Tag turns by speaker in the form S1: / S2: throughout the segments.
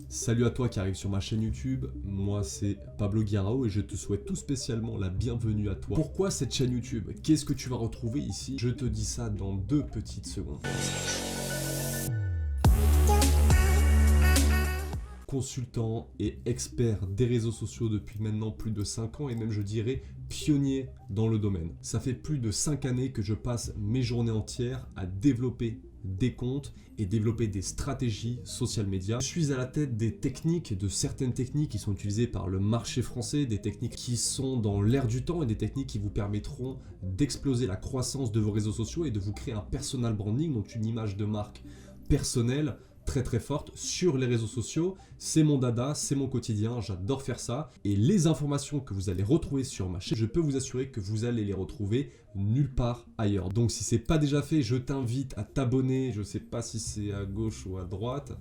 S1: Salut à toi qui arrive sur ma chaîne YouTube, moi c'est Pablo Guirao et je te souhaite tout spécialement la bienvenue à toi. Pourquoi cette chaîne YouTube? Qu'est-ce que tu vas retrouver ici? Je te dis ça dans 2 petites secondes. Consultant et expert des réseaux sociaux depuis maintenant plus de 5 ans et même je dirais pionnier dans le domaine. Ça fait plus de 5 années que je passe mes journées entières à développer des comptes et développer des stratégies social media. Je suis à la tête des techniques, de certaines techniques qui sont utilisées par le marché français, des techniques qui sont dans l'air du temps et des techniques qui vous permettront d'exploser la croissance de vos réseaux sociaux et de vous créer un personal branding, donc une image de marque personnelle très forte sur les réseaux sociaux. C'est mon dada, c'est mon quotidien, j'adore faire ça. Et les informations que vous allez retrouver sur ma chaîne, je peux vous assurer que vous allez les retrouver nulle part ailleurs. Donc si c'est pas déjà fait, je t'invite à t'abonner. Je sais pas si c'est à gauche ou à droite,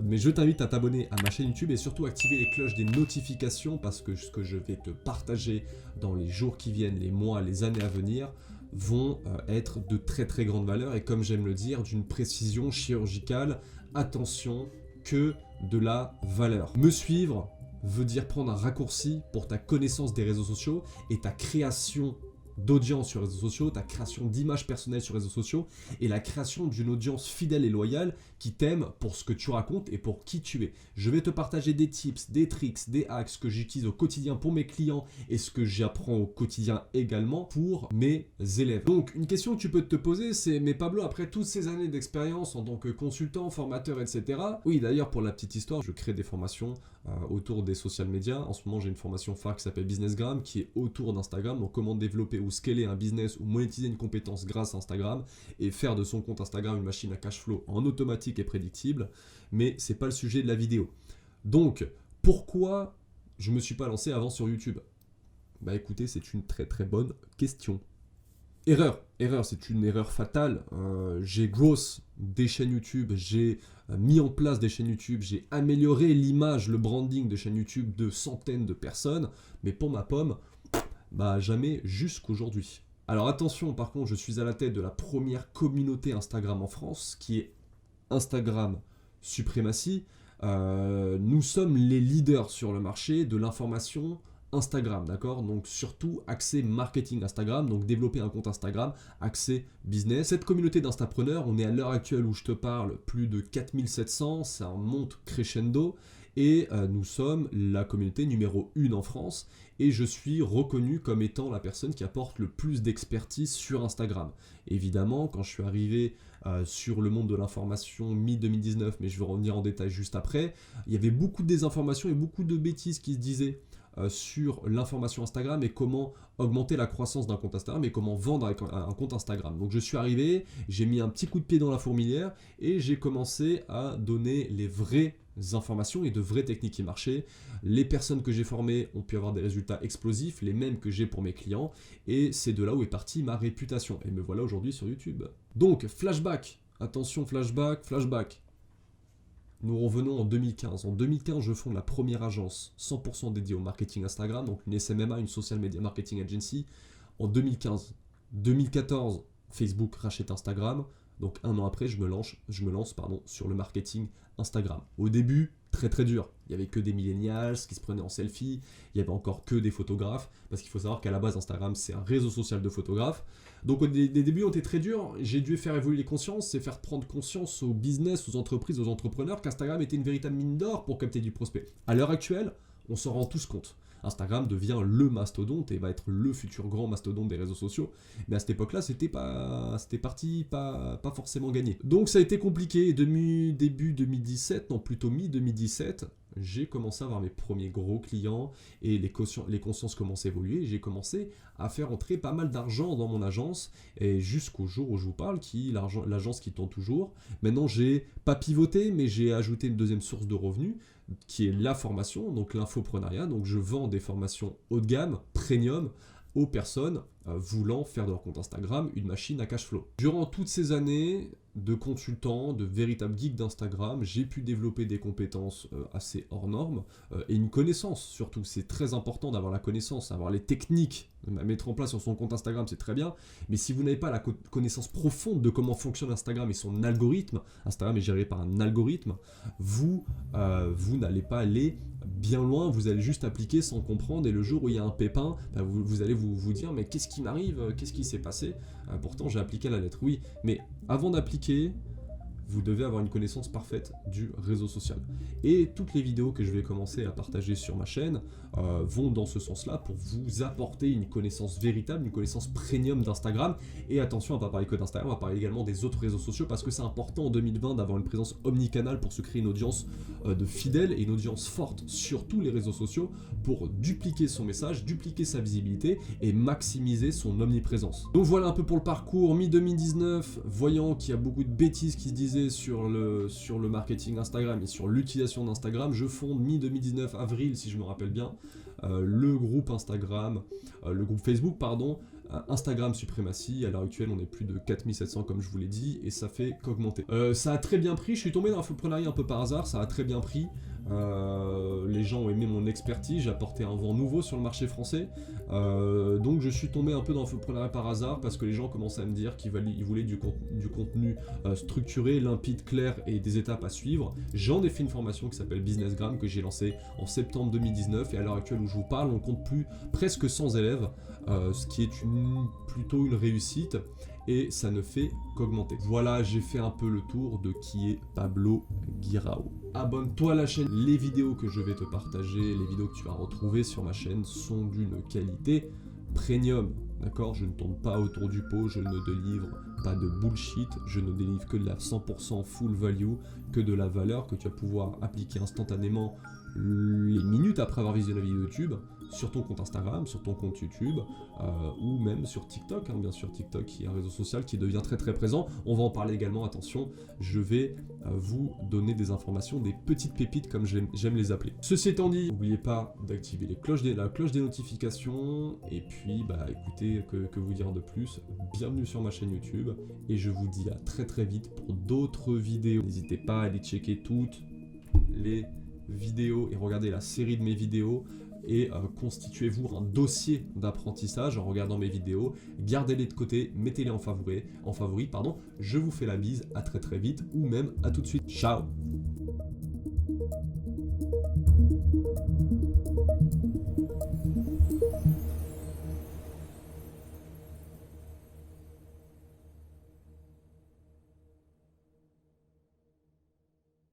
S1: mais je t'invite à t'abonner à ma chaîne YouTube et surtout activer les cloches des notifications parce que ce que je vais te partager dans les jours qui viennent, les mois, les années à venir vont être de très grande valeur et comme j'aime le dire, d'une précision chirurgicale. Attention, que de la valeur. Me suivre veut dire prendre un raccourci pour ta connaissance des réseaux sociaux et ta création d'audience sur les réseaux sociaux, ta création d'images personnelles sur les réseaux sociaux et la création d'une audience fidèle et loyale qui t'aime pour ce que tu racontes et pour qui tu es. Je vais te partager des tips, des tricks, des hacks que j'utilise au quotidien pour mes clients et ce que j'apprends au quotidien également pour mes élèves. Donc une question que tu peux te poser c'est mais Pablo, après toutes ces années d'expérience en tant que consultant, formateur, etc. Oui d'ailleurs pour la petite histoire, je crée des formations autour des social media. En ce moment j'ai une formation phare qui s'appelle Businessgram qui est autour d'Instagram, donc comment développer ou scaler un business ou monétiser une compétence grâce à Instagram et faire de son compte Instagram une machine à cash flow en automatique et prédictible, mais c'est pas le sujet de la vidéo. Donc pourquoi je me suis pas lancé avant sur YouTube? Bah écoutez, c'est une très bonne question. Erreur, c'est une erreur fatale. J'ai growth des chaînes YouTube, j'ai mis en place des chaînes YouTube, j'ai amélioré l'image, le branding de chaînes YouTube de centaines de personnes, mais pour ma pomme, bah jamais jusqu'aujourd'hui. Alors attention, par contre, je suis à la tête de la première communauté Instagram en France, qui est Instagram Suprématie. Nous sommes les leaders sur le marché de l'information Instagram, d'accord? Donc surtout accès marketing Instagram, donc développer un compte Instagram, accès business. Cette communauté d'instapreneurs, on est à l'heure actuelle où je te parle plus de 4700, ça monte crescendo et nous sommes la communauté numéro 1 en France et je suis reconnu comme étant la personne qui apporte le plus d'expertise sur Instagram. Évidemment, quand je suis arrivé sur le monde de l'information mi-2019, mais je vais revenir en détail juste après, il y avait beaucoup de désinformations et beaucoup de bêtises qui se disaient sur l'information Instagram et comment augmenter la croissance d'un compte Instagram et comment vendre avec un compte Instagram. Donc je suis arrivé, j'ai mis un petit coup de pied dans la fourmilière et j'ai commencé à donner les vraies informations et de vraies techniques qui marchaient. Les personnes que j'ai formées ont pu avoir des résultats explosifs, les mêmes que j'ai pour mes clients et c'est de là où est partie ma réputation. Et me voilà aujourd'hui sur YouTube. Donc flashback, attention flashback. Nous revenons en 2015. En 2015, je fonde la première agence 100% dédiée au marketing Instagram, donc une SMMA, une Social Media Marketing Agency. En 2015. 2014, Facebook rachète Instagram. Donc un an après, je me lance sur le marketing Instagram. Au début, très dur. Il n'y avait que des millennials qui se prenaient en selfie. Il n'y avait encore que des photographes. Parce qu'il faut savoir qu'à la base, Instagram, c'est un réseau social de photographes. Donc les débuts ont été très durs. J'ai dû faire évoluer les consciences et faire prendre conscience aux business, aux entreprises, aux entrepreneurs qu'Instagram était une véritable mine d'or pour capter du prospect. À l'heure actuelle, on s'en rend tous compte. Instagram devient le mastodonte et va être le futur grand mastodonte des réseaux sociaux. Mais à cette époque-là, c'était pas forcément gagné. Donc ça a été compliqué. Début 2017, non plutôt mi-2017, j'ai commencé à avoir mes premiers gros clients et les consciences commençaient à évoluer. J'ai commencé à faire entrer pas mal d'argent dans mon agence et jusqu'au jour où je vous parle, l'agence qui tourne toujours. Maintenant, j'ai pas pivoté, mais j'ai ajouté une deuxième source de revenus qui est la formation, donc l'infoprenariat. Donc je vends des formations haut de gamme, premium, aux personnes voulant faire de leur compte Instagram une machine à cash flow. Durant toutes ces années, de consultant, de véritable geek d'Instagram, j'ai pu développer des compétences assez hors normes et une connaissance surtout. C'est très important d'avoir la connaissance, avoir les techniques, mettre en place sur son compte Instagram, c'est très bien. Mais si vous n'avez pas la connaissance profonde de comment fonctionne Instagram et son algorithme, Instagram est géré par un algorithme, vous n'allez pas aller bien loin, vous allez juste appliquer sans comprendre et le jour où il y a un pépin, vous allez vous dire mais qu'est-ce qui m'arrive, qu'est-ce qui s'est passé, pourtant j'ai appliqué à la lettre. Oui, mais avant d'appliquer, vous devez avoir une connaissance parfaite du réseau social. Et toutes les vidéos que je vais commencer à partager sur ma chaîne vont dans ce sens-là pour vous apporter une connaissance véritable, une connaissance premium d'Instagram. Et attention, on va pas parler que d'Instagram, on va parler également des autres réseaux sociaux parce que c'est important en 2020 d'avoir une présence omnicanale pour se créer une audience de fidèles et une audience forte sur tous les réseaux sociaux pour dupliquer son message, dupliquer sa visibilité et maximiser son omniprésence. Donc voilà un peu pour le parcours. Mi-2019, voyant qu'il y a beaucoup de bêtises qui se disaient sur le marketing Instagram et sur l'utilisation d'Instagram, je fonde mi-2019, avril si je me rappelle bien, le groupe Facebook, Instagram Suprématie. À l'heure actuelle, on est plus de 4700 comme je vous l'ai dit et ça fait qu'augmenter. Ça a très bien pris, je suis tombé dans l'infoprenariat un peu par hasard, ça a très bien pris. Les gens ont aimé mon expertise, j'ai apporté un vent nouveau sur le marché français. Donc je suis tombé un peu dans l'infoprenariat par hasard parce que les gens commençaient à me dire qu'ils voulaient du contenu structuré, limpide, clair et des étapes à suivre. J'en ai fait une formation qui s'appelle Businessgram que j'ai lancée en septembre 2019 et à l'heure actuelle où je vous parle, on compte presque 100 élèves, ce qui est plutôt une réussite. Et ça ne fait qu'augmenter. Voilà, j'ai fait un peu le tour de qui est Pablo Guirao. Abonne-toi à la chaîne. Les vidéos que je vais te partager, les vidéos que tu vas retrouver sur ma chaîne sont d'une qualité premium. D'accord? Je ne tourne pas autour du pot, je ne délivre pas de bullshit, je ne délivre que de la 100% full value, que de la valeur que tu vas pouvoir appliquer instantanément les minutes après avoir visionné la vidéo YouTube, sur ton compte Instagram, sur ton compte YouTube, ou même sur TikTok, bien sûr TikTok qui est un réseau social qui devient très très présent. On va en parler également, attention, je vais vous donner des informations, des petites pépites comme j'aime les appeler. Ceci étant dit, n'oubliez pas d'activer la cloche des notifications, et puis écoutez, que vous dire de plus, bienvenue sur ma chaîne YouTube, et je vous dis à très très vite pour d'autres vidéos. N'hésitez pas à aller checker toutes les vidéos et regarder la série de mes vidéos et constituez-vous un dossier d'apprentissage en regardant mes vidéos, gardez-les de côté, mettez-les en favori, je vous fais la bise, à très très vite ou même à tout de suite, ciao.